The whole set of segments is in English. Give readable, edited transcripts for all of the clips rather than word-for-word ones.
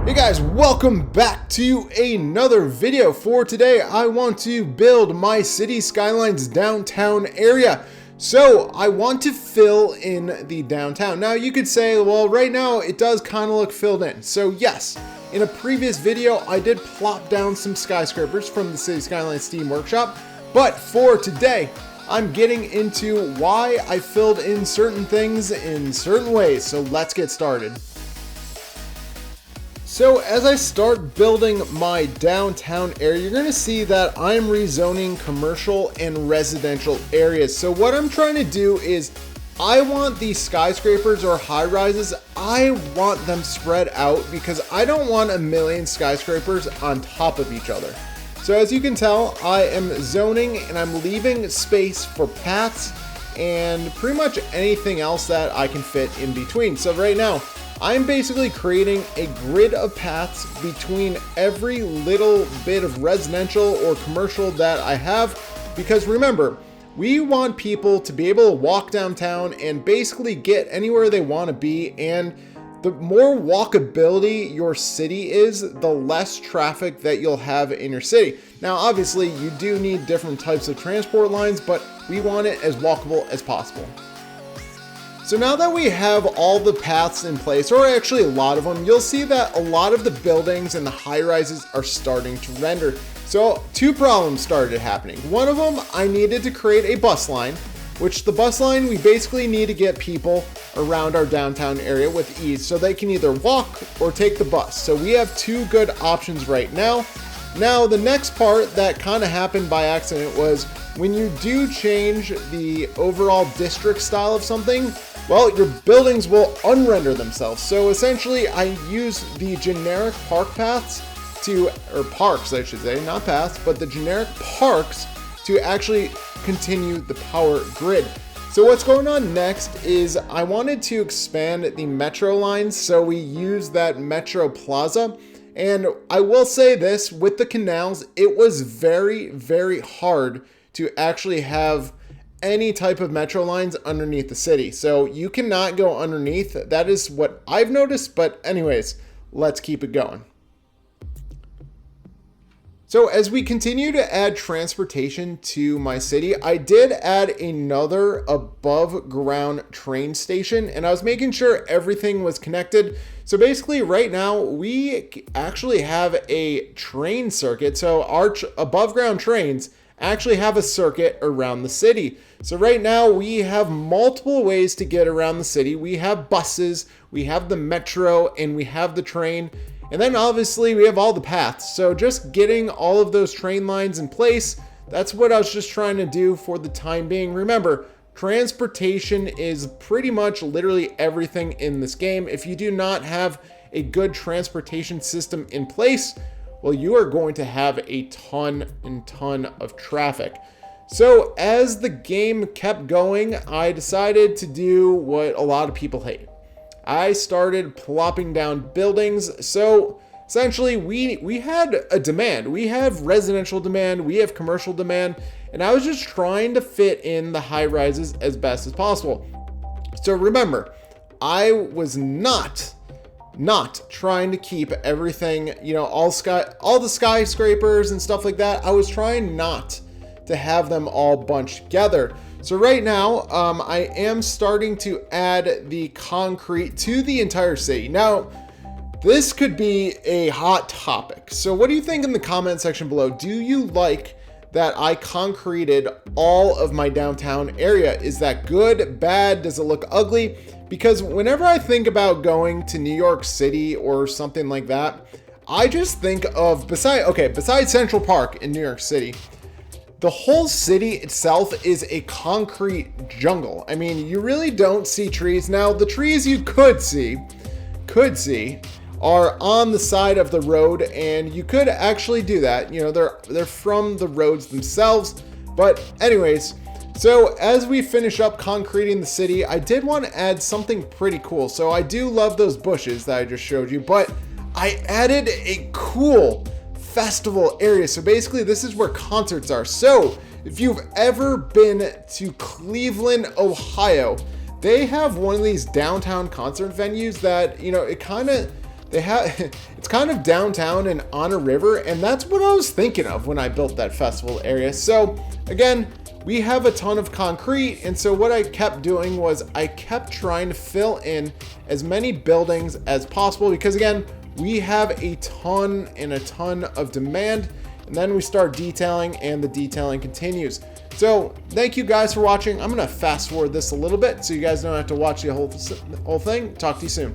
Hey guys, welcome back to another video. For today, I want to build my Cities Skylines downtown area. So I want to fill in the downtown. Now you could say, well, right now it does kind of look filled in. So yes, in a previous video, I did plop down some skyscrapers from the Cities Skylines Steam Workshop. But for today, I'm getting into why I filled in certain things in certain ways. So let's get started. So as I start building my downtown area, you're going to see that I'm rezoning commercial and residential areas. So what I'm trying to do is I want these skyscrapers or high rises, I want them spread out because I don't want a million skyscrapers on top of each other. So as you can tell, I am zoning and I'm leaving space for paths and pretty much anything else that I can fit in between. So right now, I'm basically creating a grid of paths between every little bit of residential or commercial that I have, because remember, we want people to be able to walk downtown and basically get anywhere they want to be, and the more walkability your city is, the less traffic that you'll have in your city. Now, obviously, you do need different types of transport lines, but we want it as walkable as possible. So now that we have all the paths in place, or actually a lot of them, you'll see that a lot of the buildings and the high rises are starting to render. So two problems started happening. One of them, I needed to create a bus line, which the bus line, we basically need to get people around our downtown area with ease so they can either walk or take the bus. So we have two good options right now. Now, the next part that kind of happened by accident was when you do change the overall district style of something, well, your buildings will unrender themselves. So essentially, I use the generic park paths or parks, I should say, not paths, but the generic parks to actually continue the power grid. So what's going on next is I wanted to expand the metro lines. So we use that metro plaza. And I will say this, with the canals, it was very, very hard to actually have any type of metro lines underneath the city. So you cannot go underneath. That is what I've noticed. But anyways, let's keep it going. So as we continue to add transportation to my city, I did add another above ground train station, and I was making sure everything was connected. So basically right now we actually have a train circuit. So our above ground trains actually have a circuit around the city. So right now we have multiple ways to get around the city. We have buses, we have the metro, and we have the train. And then obviously we have all the paths. So just getting all of those train lines in place, that's what I was just trying to do for the time being. Remember, transportation is pretty much literally everything in this game. If you do not have a good transportation system in place, well, you are going to have a ton of traffic. So as the game kept going, I decided to do what a lot of people hate. I started plopping down buildings. So essentially we had a demand. We have residential demand, we have commercial demand, and I was just trying to fit in the high rises as best as possible. So remember, I was not trying to keep everything, all the skyscrapers and stuff like that. I was trying not to have them all bunched together. So right now, I am starting to add the concrete to the entire city. Now, this could be a hot topic. So what do you think in the comment section below? Do you like that I concreted all of my downtown area? Is that good, bad? Does it look ugly? Because whenever I think about going to New York City or something like that, I just think of, besides Central Park in New York City, the whole city itself is a concrete jungle. I mean, you really don't see trees. Now, the trees you could see are on the side of the road, and you could actually do that. They're from the roads themselves. But anyways, so as we finish up concreting the city, I did want to add something pretty cool. So I do love those bushes that I just showed you, but I added a cool festival area. So basically this is where concerts are. So if you've ever been to Cleveland, Ohio, they have one of these downtown concert venues that, it's kind of downtown and on a river, and that's what I was thinking of when I built that festival area. So again, we have a ton of concrete, and so what I kept doing was I kept trying to fill in as many buildings as possible, because again, we have a ton of demand, and then we start detailing and the detailing continues. So thank you guys for watching. I'm gonna fast forward this a little bit so you guys don't have to watch the whole thing. Talk to you soon.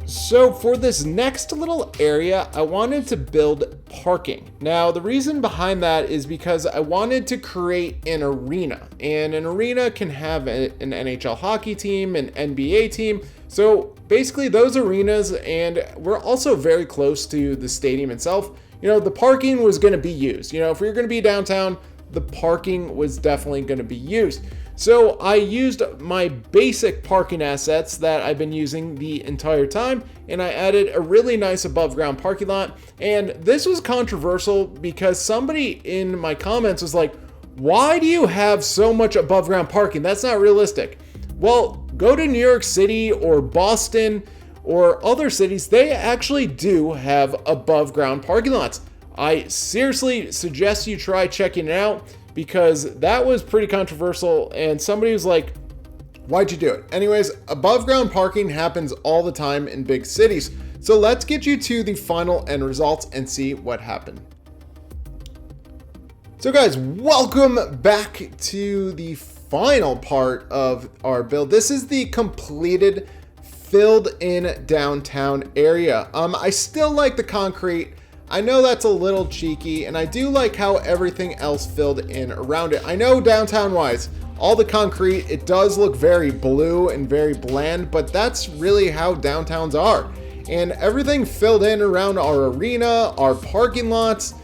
So for this next little area, I wanted to build parking. Now, the reason behind that is because I wanted to create an arena, and an arena can have an NHL hockey team, an NBA team. So basically those arenas, and we're also very close to the stadium itself. You know, the parking was going to be used. You know, if we were going to be downtown, the parking was definitely going to be used. So I used my basic parking assets that I've been using the entire time, and I added a really nice above ground parking lot. And this was controversial because somebody in my comments was like, why do you have so much above ground parking? That's not realistic. Well, go to New York City or Boston or other cities. They actually do have above ground parking lots. I seriously suggest you try checking it out, because that was pretty controversial, and somebody was like, why'd you do it? Anyways, above ground parking happens all the time in big cities. So let's get you to the final end results and see what happened. So guys, welcome back to the final part of our build. This is the completed filled in downtown area. I still like the concrete. I know that's a little cheeky, and I do like how everything else filled in around it. I know downtown wise, all the concrete, it does look very blue and very bland, but that's really how downtowns are. And everything filled in around our arena, our parking lots,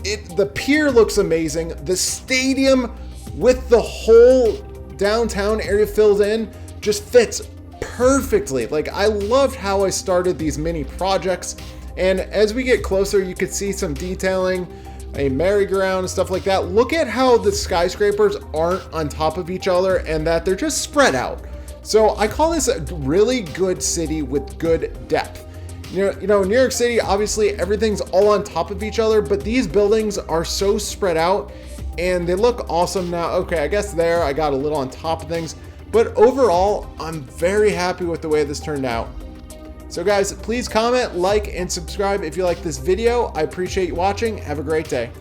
the pier looks amazing. The stadium with the whole downtown area filled in just fits perfectly. Like, I loved how I started these mini projects. And as we get closer, you could see some detailing, a merry-go-round and stuff like that. Look at how the skyscrapers aren't on top of each other and that they're just spread out. So I call this a really good city with good depth. You know, New York City, obviously everything's all on top of each other, but these buildings are so spread out and they look awesome now. Okay, I guess there I got a little on top of things, but overall, I'm very happy with the way this turned out. So guys, please comment, like, and subscribe if you like this video. I appreciate you watching. Have a great day.